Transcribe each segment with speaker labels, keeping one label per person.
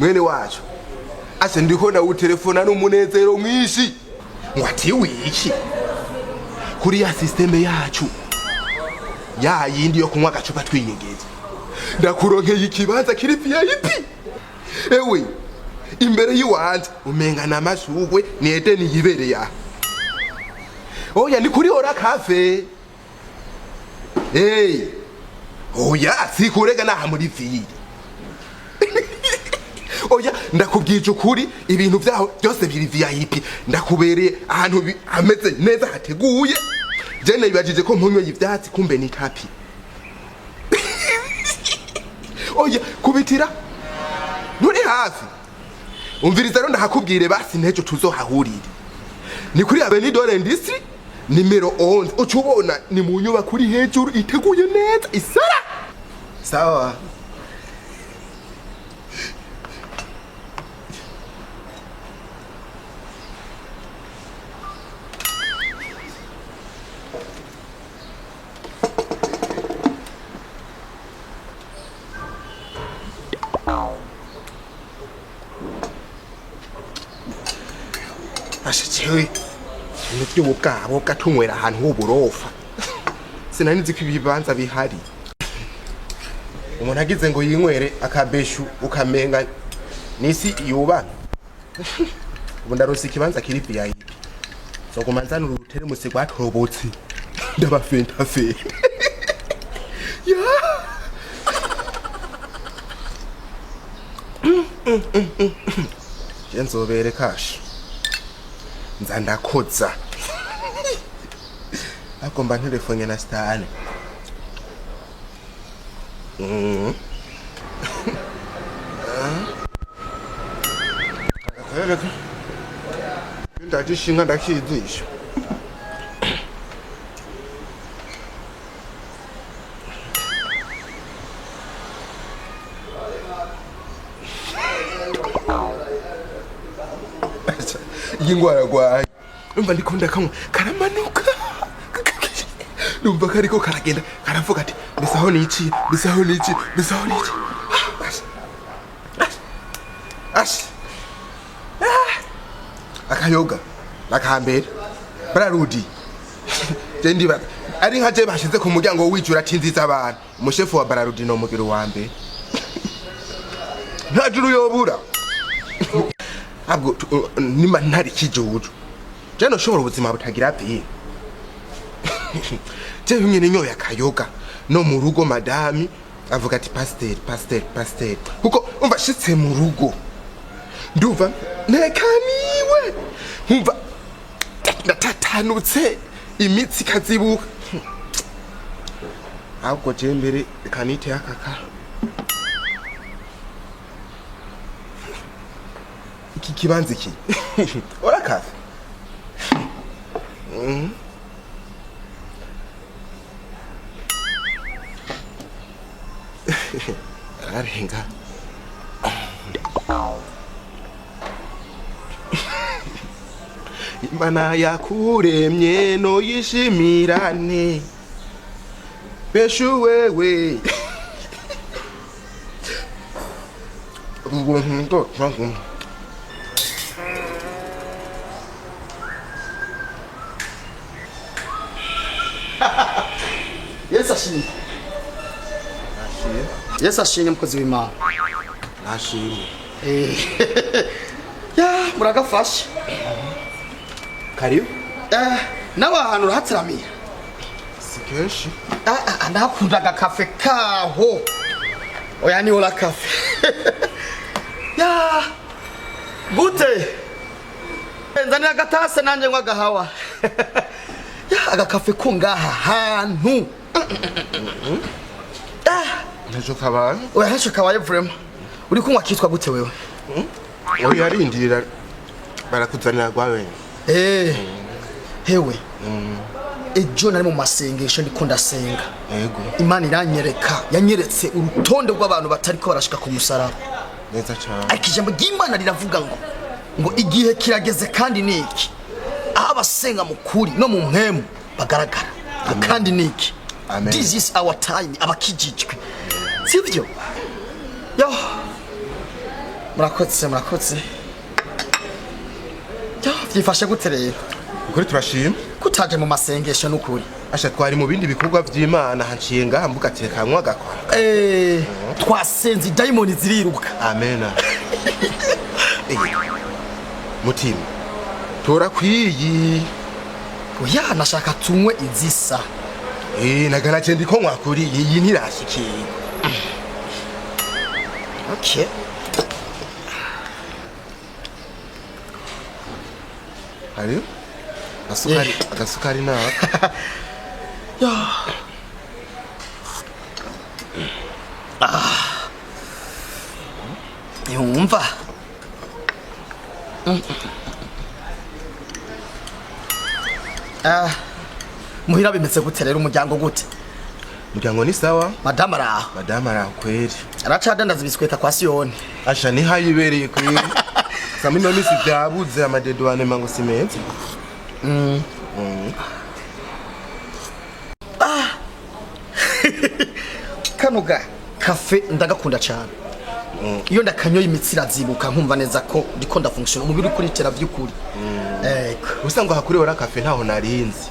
Speaker 1: mwene wacu ase ndikona utelefona n'umunezero mwishi ngwati wiki kuri ya systeme yacu ya yindi yo kunywa gacupa twinyegeza ndakuronkeye ikibanza kiri VIP ewe imbere yiwanje umenga namashugwe ni Edeni yibere ya oya ni kuri ora cafe oya sikurega naha muri vili oya ndakubwije ukuri ibintu byaho byose biri VIP ndakubereye ahantu hameze neza hateguye je nibajije ko mpunyoye ivyatsi kumbe ni tapi oya kubitira nturi hafi umviriza rero ndahakubwire basi ntejo tuzohahurira ni kuri Avenue de l'Industrie nimero 11 ucubona ni mu nyubako kuri hejuru iteguye neza isara sawa Ashichewe nibyo bugabo gatunywera ahantu h'uburofa sinanizi ko ibibanza bihari umuntu agize ngo yinywere akabeshu ukamenga nisi yuba ubu ndaronse ikibanza kiri VIP so kumanzana urutere musi gwatorobotse ndabafenta fe ya jenzobere kashi nzandakoza akomba telefone na stane akayereka ndajishinga ndakizisha yingwara gwaye umva ndikunda kamwe karamanuka numva kariko karagenda karavuga ati bisaho niki akayoga nakambere bararudi je ndiba ari nka je bashize ku muryango wijura atinziza abantu umushefu wa bararudi no mugiro wa mbere nta juru yobura abwo nima ntari kijuju je no shobora ubuzima butagira pe je nyine nyoya akayoga no mu rugo madami avuga ati pasteur kuko umva shitse mu rugo nduva nekaniwe umva ndatatanutse imitsi kazibuka ahubwo je mbere kanite yakaka iki kibanza iki ora kafe arenga Imana yakuremye no yishimirane beshu wewe ubuntu ndo
Speaker 2: Yes ashimye mukozi w'Imana
Speaker 1: ashimye
Speaker 2: ya muragafasha
Speaker 1: karibu
Speaker 2: n'abantu rahatramira
Speaker 1: sikeshi
Speaker 2: ndakundaga kafe kaho oya ni ola kafe ya gute nzani agatase nanje ngwagahawa ya agakafe ko ngaha hantu
Speaker 1: Najo kabaye
Speaker 2: oya hasho kabaye vraiment uri kunywa kitwa gute wewe
Speaker 1: oya arindira barakuzanira gwawe
Speaker 2: hewe ejo nari mu masengesho ndiko ndasenga
Speaker 1: yego
Speaker 2: Imana yanyeretse urutonde rw'abantu batariko barashika ku musaraba
Speaker 1: neza cyane
Speaker 2: ariko ijambo ry'Imana riravuga ngo igihe kirageze kandi niki aho abasenga mu kuri no mu mpemu bagaragara kandi niki this is our time abakijijwe sivyo yo murakoze murakoze. Vyifashe gute rero?
Speaker 1: Ukuri turashima.
Speaker 2: Kutaje mu masengesho n'ukuri.
Speaker 1: Asha twari mu bindi bikorwa vy'Imana hanciye ngaha mbuga tekanywa gako.
Speaker 2: Twasenze daimoni ziriruka.
Speaker 1: Amen. Mutima. Tora kwiyi.
Speaker 2: Oya nashaka tunywe izisa.
Speaker 1: Nagana cendi ko mwakuri iyi ntirashikiye.
Speaker 2: Okay.
Speaker 1: Hari? Agasukari na.
Speaker 2: Yumva. Muhira bimeze gute rero umuryango gute?
Speaker 1: Muryango ni sawa?
Speaker 2: Madama araho.
Speaker 1: Madama araho kweli.
Speaker 2: Aracadandaza ibiskweta kwa Siyoni.
Speaker 1: Asha ni hayibereye kweli. Samino misi byabuze amadedo ane mango simeze.
Speaker 2: Kanuga kafe ndagakunda cyane. Iyo ndakanyoye imitsi irazibuka nkumva neza ko ndiko ndafunction umubiri kuri tera by'ukuri.
Speaker 1: Usanga hakuri wara kafe ntaho narinzi.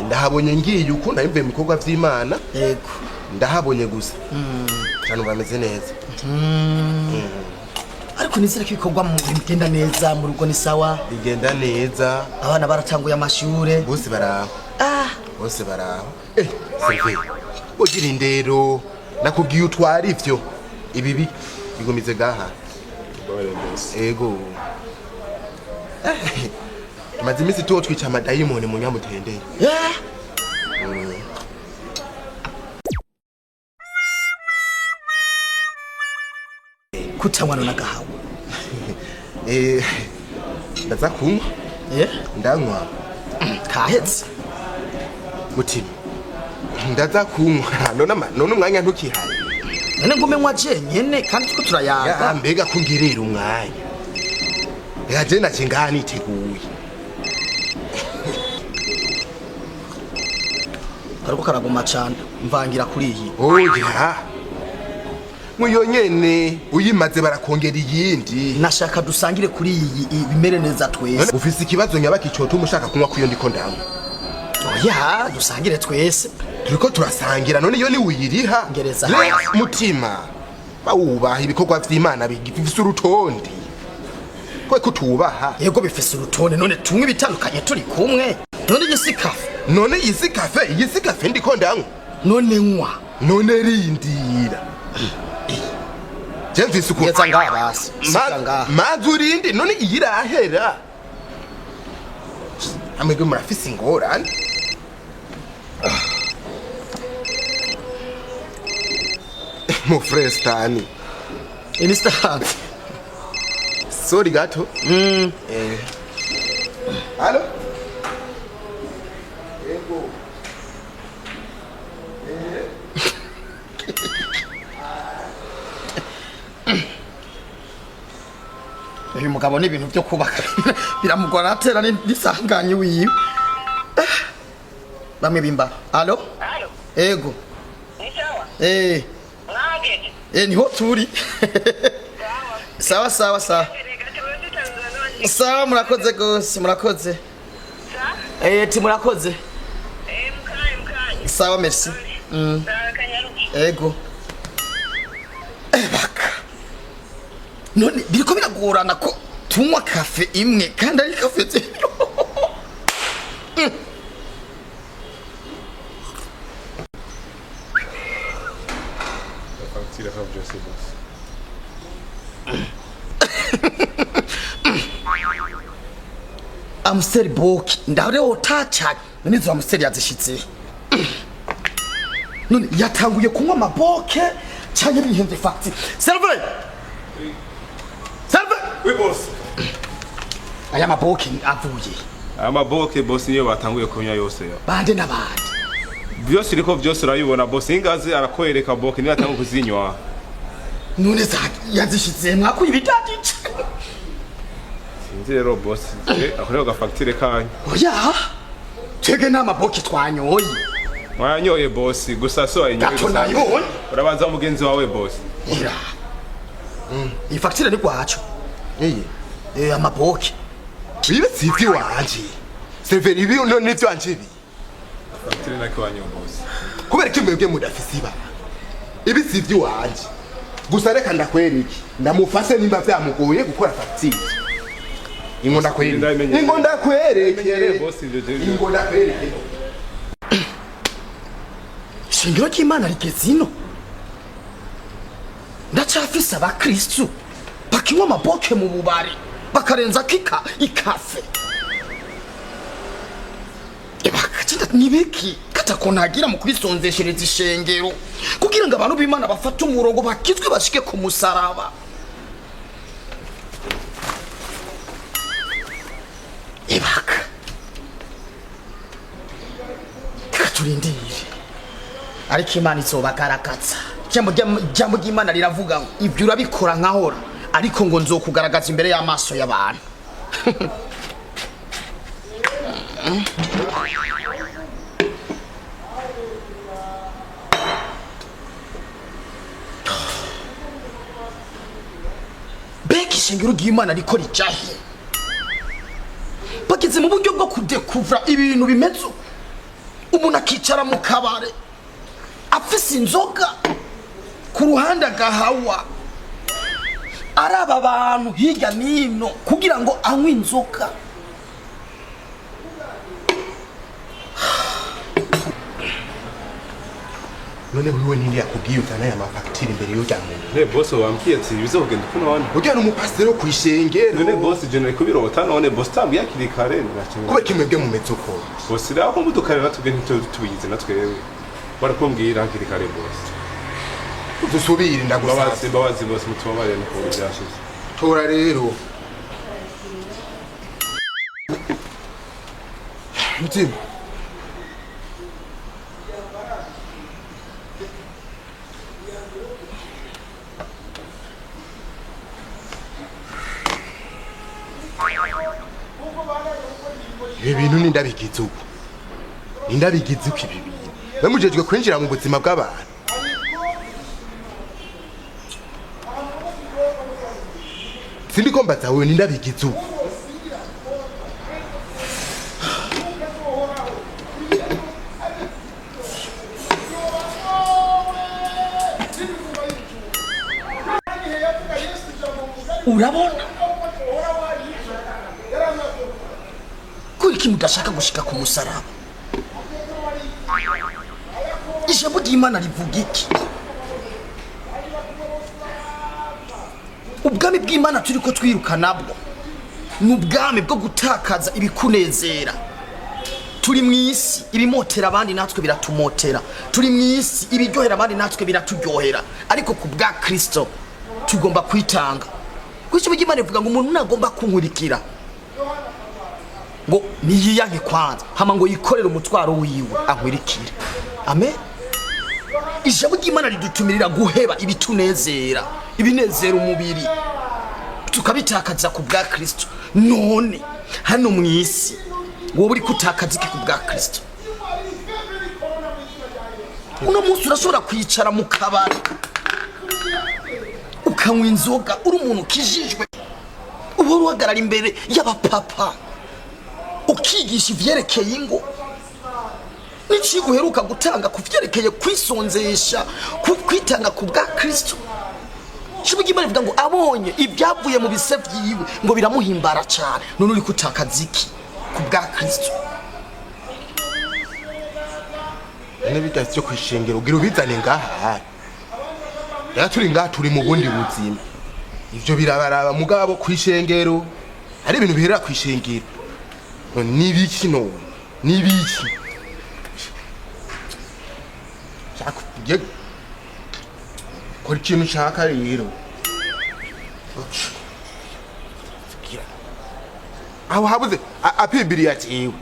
Speaker 1: Ndahabonye ngiye uko narimve mu bikorwa vy'Imana.
Speaker 2: Yego.
Speaker 1: Ndahabonye gusa. Cyane bameze neza.
Speaker 2: Ariko nizere ko ibikorwa mu bigenda neza mu rugo ni sawa.
Speaker 1: Bigenda neza.
Speaker 2: Abana baratanguye amashure.
Speaker 1: Bose baraho. Bose baraho. Serve. Ugira indero nakubwiye utwara ivyo. Ibibi bigumize gaha. Ego. Maze imisi tuwo twica amadayimoni mu nyamutendeye.
Speaker 2: Kutanywa na gahawa.
Speaker 1: Ndaza kunywa. Ndanywa.
Speaker 2: Kahetse.
Speaker 1: Mutima. Ndaza kunywa. None umwanya ntukihaye.
Speaker 2: None ngume nywa nyene kandi tuko turayaga.
Speaker 1: Mbega kungirira umwanya. Yaje nakingana iteguye.
Speaker 2: Ariko karagoma cyane mvangira kuri iyi.
Speaker 1: Oya. Muyo nyene uyimaze barakongera iyindi.
Speaker 2: Nashaka dusangire kuri iyi bimere neza twese.
Speaker 1: Ufise ikibazo nyabaki cyoto umushaka kunywa kuyo ndiko ndamu.
Speaker 2: Oya dusangire twese.
Speaker 1: Turiko turasangira none iyo ni uyiriha.
Speaker 2: Ngereza.
Speaker 1: Mutima. Bawubaha ibikorwa vy'Imana bifise urutondi. Kwe kutubaha.
Speaker 2: Yego bifise urutonde none tumwe ibitandukanye turi kumwe. None iyi si kafe.
Speaker 1: None iyi si kafe ndiko ndanywa.
Speaker 2: None nywa.
Speaker 1: None rindira. Jemvise uko.
Speaker 2: Yeza ngaha basi.
Speaker 1: Mazurindi none iyirahera. Amege murafise ingorane. Mo frestani.
Speaker 2: Instant.
Speaker 1: Sorry gato. Allo? Ego.
Speaker 2: Uyu mugabo ni ibintu byo kubaka biramugora atera n'isanganye wiwe. Bamwe bimba. Allo?
Speaker 3: Allo?
Speaker 2: Ego.
Speaker 3: Ni sawa?
Speaker 2: Nagete. Niho turi. Sawa. Sawa murakoze gose murakoze. Ti murakoze.
Speaker 3: Mkanye.
Speaker 2: Sawa merci. Ego. Baka. None biriko biragorana ko tunywa kafe imwe kandi ari kafe zero. Amstel boki ndare otacha nizo amstel yazishitse. None yatanguye kunywa amaboke cyane bihenze facti. Serve.
Speaker 4: Oui boss.
Speaker 2: Aya maboke avuye.
Speaker 4: Amaboke boss niyo batanguye kunywa yose yo.
Speaker 2: Bande nabandi.
Speaker 4: Byose iriko byose urayibona boss ingazi arakwereka boke niyo atanguye kuzinywa.
Speaker 2: None yazishitse mwakuye ibidadice.
Speaker 4: Sinzi rero boss. Akorera facture kanyu.
Speaker 2: Oya. Tege n'amaboke twanyoye.
Speaker 4: Mwanyoye boss gusa so ayinyoye.
Speaker 2: Gato nayo.
Speaker 4: Urabanza mugenzi wawe boss.
Speaker 2: Ira. iyi fagitire ni kwacu amaboke
Speaker 1: ibi si iby'iwanje severi ibi none ibyanje ibi
Speaker 4: fagitire nako wanyongoza
Speaker 1: kubera ko mwebwe mudafise ibara ibi si iby'iwanje gusa reka ndakwereke ndamufashe nimba byamugoye gukora fagitire ingo ndakwereke
Speaker 2: shingiro ry'Imana rigeze ino ndacafise abakristu bakinywa amaboke mu bubari bakarenza ikafe bakagenda nibiki katako ntagira mu kwisonzeshereza ishengero kugira ngo abantu b'Imana bafate umurongo bakizwe bashike ku musaraba ibaka turindire ariko Imana izobagaragaza jambo ry'Imana riravuga ngo ibyo urabikora nkahora ariko ngo nzokugaragaza imbere y'amaso y'abantu beki ishengero ry'Imana riko rijahe bageze mu buryo bwo kudekuvura ibintu bimeze umuntu akicara mu kabare afise inzoga ku ruhande agahawa araba abantu hirya nino kugira ngo anywe inzoga
Speaker 1: none wewe nindi yakubwiye utana ya mafagitire imbere y'ujyamo
Speaker 4: boss wambwiye ati bizogenda kuno wana
Speaker 1: ujyana umupasiteri wo kwishengero
Speaker 4: none boss jene kubirota none boss tambi yakiri kare nakimwe
Speaker 1: kubera kimwebwe mu mezuko
Speaker 4: boss raho mudukare natubwe ntitubiyize natwewe barakumbwira hakiri kare boss
Speaker 1: dusubire ndagusaba
Speaker 4: babazi boss mutubabare no kuba byashize
Speaker 1: tora rero mutima ibintu nindabigize uko nindabigize uko ibi bintu bamujejwe kwinjira mu buzima bw'abantu sindiko mbaza wewe nindabigize uko
Speaker 2: urabona kuriki mudashaka gushika ku musaraba ijambo ry'Imana rivuga iki ubwami bw'Imana turiko twiruka nabwo n'ubwami bwo gutakaza ibikunezera turi mwisi ibimotera abandi natwe biratumotera turi mwisi ibiryohera abandi natwe biraturyohera ariko ku bwa Kristo tugomba kwitanga kuko Imana ivuga ngo umuntu nagomba kunkurikira ngo niyiyanke kwanza hama ngo yikorere umutwaro wiwe ankurikire amen ijambo ry'Imana ridutumirira guheba ibitunezera ibinezera umubiri tukabitakaza ku bwa Kristo none hano mwisi wowe uri kutakaza iki ku bwa Kristo uno munsi urashobora kwicara mu kabari ukanywa inzoga uri umuntu ukijijwe uba uhagarara imbere y'abapapa ukigisha ivyerekeye ingo n'icyo uheruka gutanga ku vyerekeye kwisonzesha kwitanga ku bwa Kristo Ijambo ry'Imana rivuga ngo abonye ibyavuye mu bise vyiwe ngo biramuhimbara cyane none uri kutakaza iki ku bwa Kristo
Speaker 1: none bidasyo kwishengero ugira ubizane ngaha ya turi ngaha turi mu bundi buzima ivyo birabaraba mugabo kwishengero ari ibintu bihera kwishengero nibiki none nibiki cyakubye kora ikintu ushaka rero aho habuze apibiri yaciwe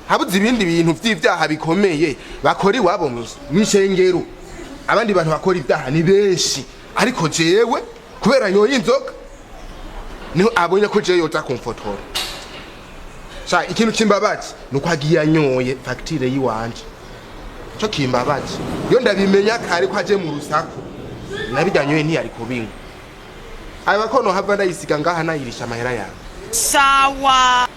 Speaker 1: habuze ibindi bintu vy'ivyaha bikomeye bakora iwabo mw'ishengero abandi bantu bakora ibyaha ni benshi ariko jewe kubera yoye inzoga niho abonye ko jewe yoza kumfotora sha ikintu kimbabaje nuko agiye anyoye fagitire yiwanje cyo kimbabaje yo ndabimenya kare ko aje mu rusaku nabijyanyoye ntiyari kubinywa aba kono hava ndayisiga ngaha nayirisha amahera yawe.
Speaker 5: Sawa.